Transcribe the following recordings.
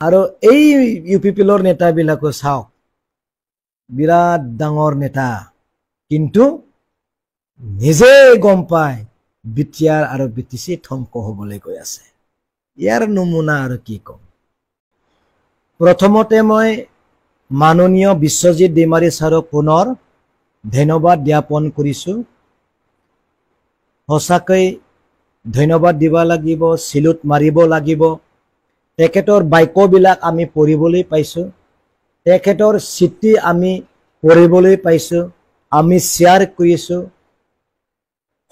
আৰু এই UPPLৰ নেতাবিলাকো চাওক বিৰাট ডাঙৰ নেতা কিন্তু নিজে গম পায় বিটিআৰ আৰু BTC ধ্বংস হ'বলৈ গৈ আছে ইয়াৰ নমুনা আৰু কি কম প্ৰথমতে মই মাননীয় বিশ্বজিৎ দৈমাৰী ছাৰক পুনৰ ধন্যবাদ জ্ঞাপন কৰিছো সঁচাকৈ ধন্যবাদ দিব লাগিব সিলুট মাৰিব লাগিব তেখেতৰ বাক্যবিলাক আমি পঢ়িবলৈ পাইছো তেখেতৰ চিঠি আমি পঢ়িবলৈ পাইছো আমি শ্বেয়াৰ কৰিছো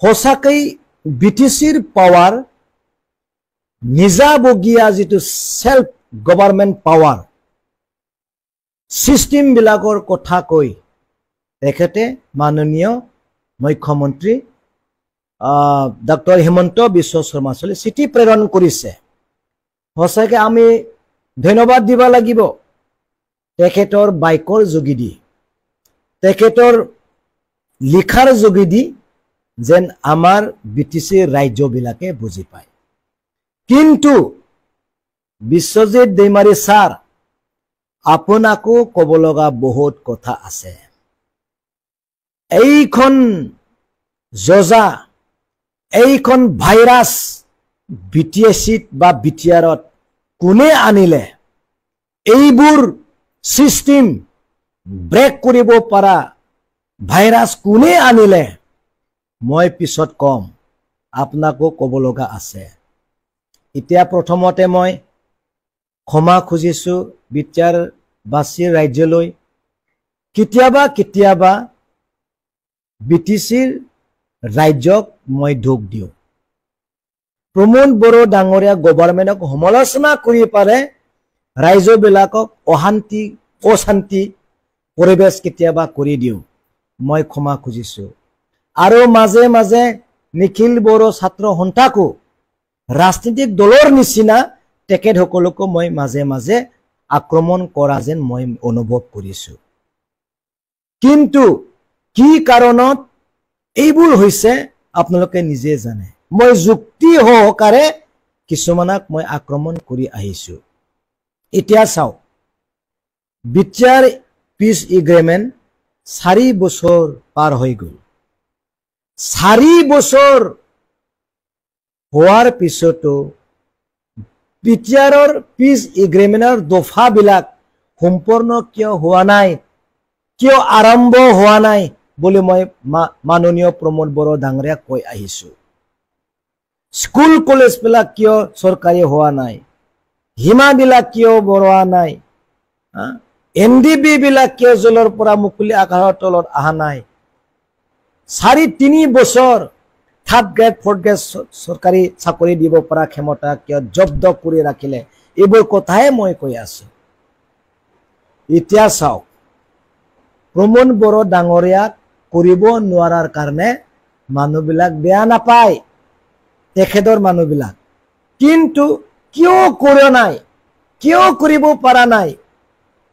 সঁচাকৈ BTCৰ পাৱাৰ নিজাবগীয়া যিটো সেলফ গভৰ্ণমেণ্ট পাৱাৰ সিস্টেম বিলাকৰ কথা কৈ তেখেতে মাননীয় মুখ্যমন্ত্ৰী ডক্টৰ হিমন্ত বিশ্ব শৰ্মা ছাৰলৈ চিঠি প্ৰেৰণ কৰিছে সঁচাকৈ আমি ধন্যবাদ দিব লাগিব তেখেতৰ বাক্যৰ যোগেদি তেখেতৰ লিখাৰ যোগেদি যেন আমাৰ BTC ৰাজ্যবিলাকে বুজি পায় কিন্তু বিশ্বজিৎ দৈমাৰী ছাৰ আপোনাকো ক'ব লগা বহুত কথা আছে এইখন জজা এইখন ভাইৰাছ BTCত বা BTRত কোনে আনিলে এইবোৰ সিস্টেম ব্ৰেক কৰিব পৰা ভাইৰাছ কোনে আনিলে মই পিছত কম আপোনাকো ক'ব লগা আছে এতিয়া প্ৰথমতে মই ক্ষমা খুজিছো BTR বাসীৰ ৰাজ্যলৈ কেতিয়াবা BTCৰ ৰাজ্যক মই দুখ দিওঁ প্ৰমোদ বড়ো ডাঙৰীয়া গভৰ্ণমেণ্টক সমালোচনা কৰি পাৰে ৰাজ্যবিলাকক অশান্তি পৰিবেশ কেতিয়াবা কৰি দিওঁ মই ক্ষমা খুজিছো আৰু মাজে মাজে নিখিল বড়ো ছাত্ৰ সন্থাকো ৰাজনৈতিক দলৰ নিচিনা তেখেতসকলকো মই মাজে মাজে আক্ৰমণ কৰা যেন মই অনুভৱ কৰিছো কিন্তু কি কাৰণত এইবোৰ হৈছে আপোনালোকে নিজে জানে মই যুক্তি সহকাৰে কিছুমানক মই আক্ৰমণ কৰি আহিছো এতিয়া চাও BTR পিছ এগ্ৰিমেণ্ট 4 বছৰ পাৰ হৈ গল 4 বছৰ হোৱাৰ পিছতো BTRৰ পিছ এগ্ৰিমেণ্টৰ দফাবিলাক সম্পূৰ্ণ কিয় হোৱা নাই কিয় আৰম্ভ হোৱা নাই বুলি মই মাননীয় প্ৰমোদ বড়ো ডাঙৰীয়াক কৈ আহিছো স্কুল কলেজবিলাক কিয় চৰকাৰী হোৱা নাই হিমাবিলাক কিয় বঢ়োৱা নাই NDB বিলাক কিয় জলৰ পৰা মুকলি আকাশৰ তলত অহা নাই 4-3 বছৰ থাৰ্ড গ্ৰেড ফৰ্থ গ্ৰেড চৰকাৰী চাকৰি দিব পৰা ক্ষমতা কিয় জব্দ কৰি ৰাখিলে এইবোৰ কথাই মই কৈ আছো এতিয়া চাওক প্ৰমোদ বড়ো ডাঙৰীয়াক কৰিব নোৱাৰাৰ কাৰণে মানুহবিলাক বেয়া নাপায় তেখেতৰ মানুহবিলাক কিন্তু কিয় কৰা নাই কিয় কৰিব পৰা নাই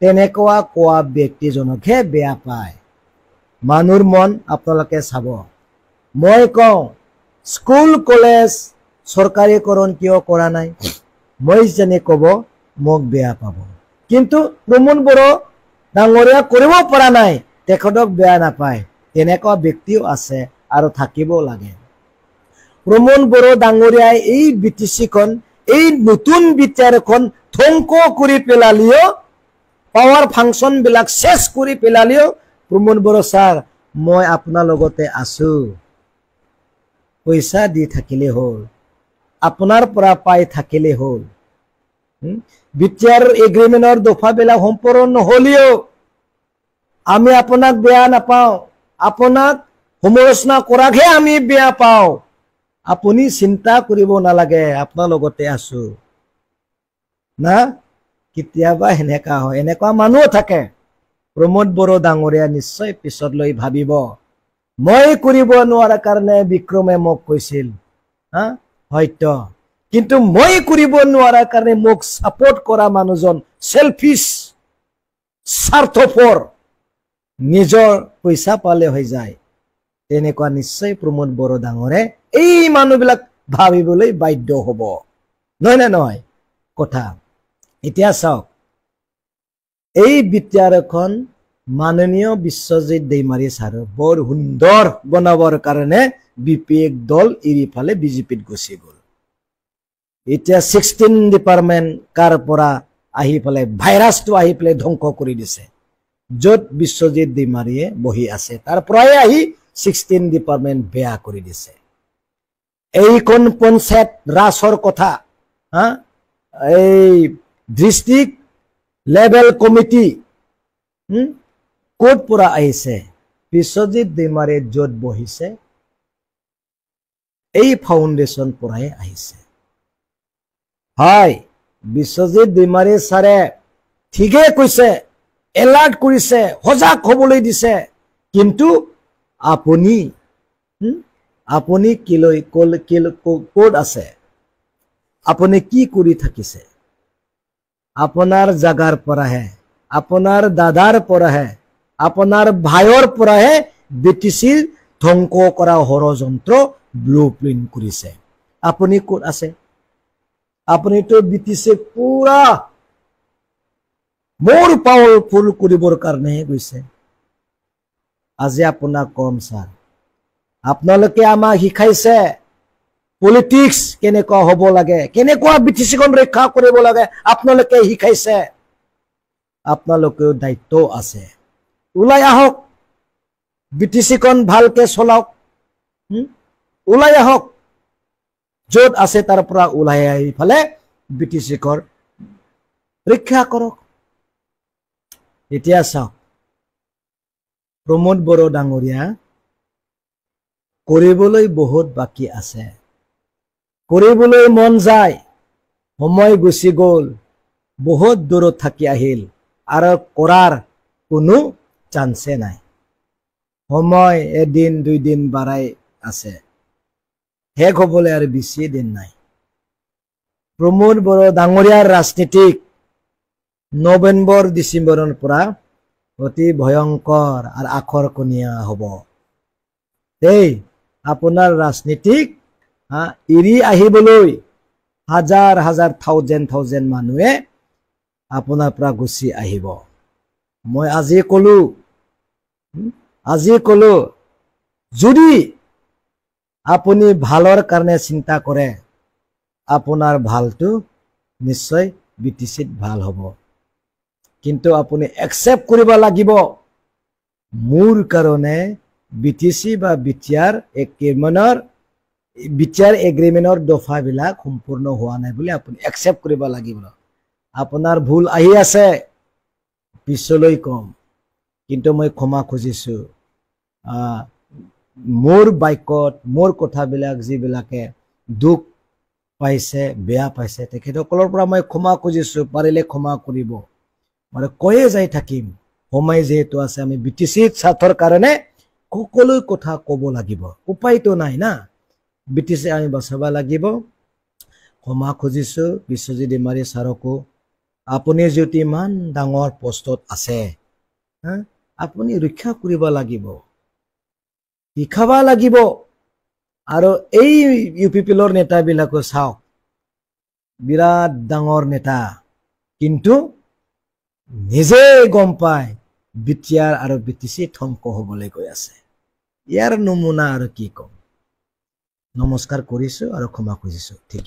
তেনেকুৱা কোৱা ব্যক্তিজনকহে বেয়া পায় মানুহৰ মন আপোনালোকে চাব মই কওঁ স্কুল কলেজ চৰকাৰীকৰণ কিয় কৰা নাই মই জানি ক'ব মোক বেয়া পাব কিন্তু প্ৰমোদ বড়ো ডাঙৰীয়া কৰিব পৰা নাই তেখেতক বেয়া নাপায় তেনেকুৱা ব্যক্তিও আছে আৰু থাকিব লাগে প্ৰমোদ বড়ো ডাঙৰীয়াই এই BTCখন এই নতুন BTRখন ধ্বংস কৰি পেলালিও পাৱাৰ ফাংচন বিলাক শেষ কৰি পেলালিও প্ৰমোদ বড়ো ছাৰ মই আপোনাৰ লগতে আছো পইচা দি থাকিলে হ'ল আপোনাৰ পৰা পাই থাকিলে হ'ল BTR এগ্ৰিমেণ্টৰ দফাবিলাক সম্পূৰ্ণ নহলিও আমি আপোনাক বেয়া নাপাওঁ আপোনাক সমালোচনা কৰাকহে আমি বেয়া পাওঁ আপুনি চিন্তা কৰিব নালাগে আপোনাৰ লগতে আছো না কেতিয়াবা হেনেকা হয় এনেকুৱা মানুহ থাকে প্ৰমোদ বড়ো ডাঙৰীয়া নিশ্চয় পিছত লৈ ভাবিব মই কৰিব নোৱাৰা কাৰণে বিক্ৰমে মোক কৈছিল হয়তো কিন্তু মই কৰিব নোৱাৰা কাৰণে মোক সাপোৰ্ট কৰা মানুহজন সেলফিশ স্বাৰ্থপৰ নিজৰ পইচা পালে হৈ যায় তেনেকুৱা নিশ্চয় প্ৰমোদ বড়ো ডাঙৰে এই মানুহবিলাক ভাবিবলৈ বাধ্য হ'ব নহয় কথা এতিয়া চাওক এই বিটিআৰখন মাননীয় বিশ্বজিৎ দৈমাৰী ছাৰ বৰ সুন্দৰ বনাবৰ কাৰণে বিপিএফ দল এৰি ফালে বিজেপিত গুচি গ'ল এতিয়া 16 ডিপাৰ্টমেণ্ট কাৰ পৰা আহি ফালে ভাইৰাছটো আহি ফালে ধ্বংস কৰি দিছে য'ত বিশ্বজিৎ দৈমাৰীয়ে বহি আছে তাৰ পৰাই আহি 16 ডিপাৰ্টমেণ্ট বেয়া কৰি দিছে এইখন পঞ্চায়ত ৰাজৰ কথা এই ডিস্ট্ৰিক্ট লেভেল কমিটি ক'ত পৰা আহিছে বিশ্বজিৎ দৈমাৰীয়ে য'ত বহিছে এই ফাউণ্ডেশ্যন পৰাই আহিছে হয় বিশ্বজিৎ দৈমাৰী ছাৰে ঠিকে কৈছে এলাৰ্ট কৰিছে সজাগ হ'বলৈ দিছে কিন্তু আপুনি কিলৈ ক'ত আছে আপুনি কি কৰি থাকিছে আপোনাৰ জাগাৰ পৰাহে আপোনাৰ দাদাৰ পৰাহে আপোনাৰ ভাইৰ পৰাহে বিটিচিৰ ধ্বংস কৰা ষড়যন্ত্ৰ ব্লুপ্ৰিন্ট কৰিছে আপুনি ক'ত আছে আপুনিতো বিটিচি পুৰা মোৰ পাৱাৰফুল কৰিবৰ কাৰণে গৈছে আজি আপোনাক কম ছাৰ আপোনালোকে আমাক শিকাইছে পলিটিক্স কেনেকুৱা হ'ব লাগে কেনেকুৱা বিটিচিখন ৰক্ষা কৰিব লাগে আপোনালোকে শিকাইছে আপোনালোকেও দায়িত্ব আছে ওলাই আহক বিটিচিখন ভালকে চলাওক ওলাই আহক য'ত আছে তাৰ পৰা ওলাই আহি ফালে বিটিচিকৰ ৰক্ষা কৰক এতিয়া চাওক প্ৰমোদ বড়ো ডাঙৰীয়া কৰিবলৈ বহুত বাকি আছে কৰিবলৈ মন যায় সময় গুচি গ'ল বহুত দূৰত থাকি আহিল আৰু কৰাৰ কোনো চান্সে নাই সময় এদিন দুই দিন বাৰাই আছে শেষ হ'বলৈ আৰু বেছি দিন নাই প্ৰমোদ বড়ো ডাঙৰীয়াৰ ৰাজনীতিক নৱেম্বৰ ডিচেম্বৰৰ পৰা অতি ভয়ংকৰ আৰু আকৰ্ষণীয় হ'ব এই আপোনাৰ ৰাজনীতিক এৰি আহিবলৈ হাজাৰ হাজাৰ থাউজেণ্ড মানুহে আপোনাৰ পৰা গুচি আহিব মই আজি কলো যদি আপুনি ভালৰ কাৰণে চিন্তা কৰে আপোনাৰ ভালটো নিশ্চয় বিটিচিত ভাল হ'ব কিন্তু আপুনি একচেপ্ট কৰিব লাগিব মোৰ কাৰণে বিটিচি বা বিটিআৰ এগ্ৰিমেণ্টৰ দফাবিলাক সম্পূৰ্ণ হোৱা নাই বুলি আপুনি একচেপ্ট কৰিব লাগিব আপোনাৰ ভুল আহি আছে পিছলৈ কম কিন্তু মই ক্ষমা খুজিছো মোৰ বাইকত মোৰ কথাবিলাক যিবিলাকে দুখ পাইছে বেয়া পাইছে তেখেতসকলৰ পৰা মই ক্ষমা খুজিছো পাৰিলে ক্ষমা কৰিব মানে কৈয়ে যাই থাকিম সময় যেহেতু আছে আমি বিটিচিৰ স্বাৰ্থৰ কাৰণে সকলো কথা ক'ব লাগিব উপায়তো নাই না বিটিচি আমি বচাব লাগিব ক্ষমা খুজিছো বিশ্বজিৎ দৈমাৰী ছাৰকো আপুনি যদি ইমান ডাঙৰ পোষ্টত আছে আপুনি ৰক্ষা কৰিব লাগিব শিকাব লাগিব আৰু এই ইউপিপিএলৰ নেতাবিলাকো চাওক বিৰাট ডাঙৰ নেতা কিন্তু নিজে গম পায় বিটিআৰ আৰু বিটিচি ধ্বংস হ'বলৈ গৈ আছে ইয়াৰ নমুনা আৰু কি কম নমস্কাৰ কৰিছো আৰু ক্ষমা খুজিছো ঠিক